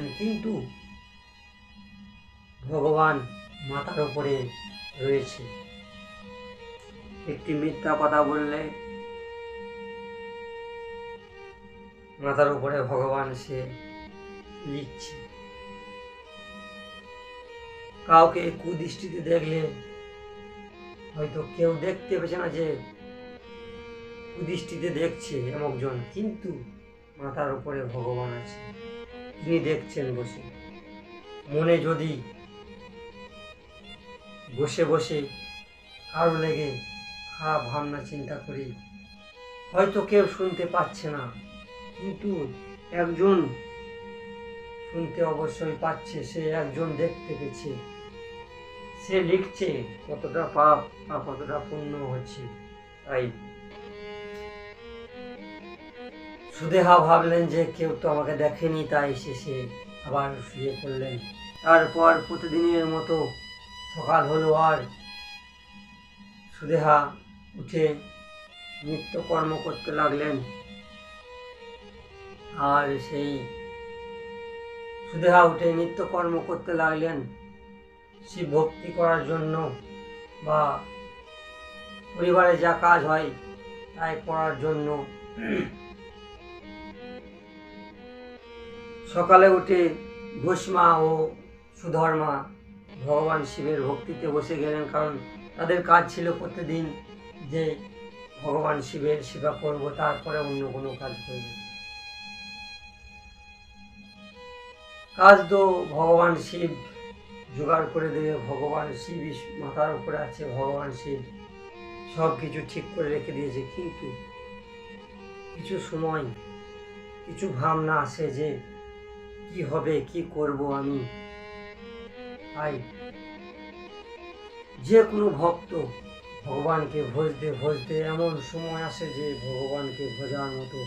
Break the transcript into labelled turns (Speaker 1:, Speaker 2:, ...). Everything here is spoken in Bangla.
Speaker 1: করলেন, কিন্তু ভগবান মাথার উপরে রয়েছে। একটি মিথ্যা কথা বললে মাথার উপরে ভগবান সে লিখছে। কাউকে কুদৃষ্টিতে দেখলে হয়তো কেউ দেখতে পেছে না যে কুদৃষ্টিতে দেখছে এমকজন, কিন্তু মাথার উপরে ভগবান আছে, তিনি দেখছেন বসে। মনে যদি বসে বসে কারো লেগে খারাপ ভাবনা চিন্তা করি, হয়তো কেউ শুনতে পাচ্ছে না, কিন্তু একজন শুনতে অবশ্যই পাচ্ছে, সে একজন দেখতে পেয়েছে, সে লিখছে কতটা পাপ বা কতটা পুণ্য হচ্ছে। তাই সুদেহা ভাবলেন যে কেউ তো আমাকে দেখেনি, তাই সে আবার শুয়ে পড়লেন। তারপর প্রতিদিনের মতো সকাল হলো, আর সুদেহা উঠে নিত্যকর্ম করতে লাগলেন। আর সেই সুদেহা উঠে নিত্যকর্ম করতে লাগলেন শিব ভক্তি করার জন্য, বা পরিবারে যা কাজ হয় তাই করার জন্য। সকালে উঠে ঘোষমা ও সুধর্মা ভগবান শিবের ভক্তিতে বসে গেলেন, কারণ তাদের কাজ ছিল প্রতিদিন যে ভগবান শিবের সেবা করব, তারপরে অন্য কোনো কাজ করব। কাজ তো ভগবান শিব জোগাড় করে দেবে, ভগবান শিব মাথার উপরে আছে, ভগবান শিব সব কিছু ঠিক করে রেখে দিয়েছে। কিন্তু কিছু সময় কিছু ভাবনা আসে যে কি হবে, কি করব আমি। তাই যে কোনো ভক্ত ভগবানকে ভজতে ভজতে এমন সময় আসে যে ভগবানকে ভজার মতো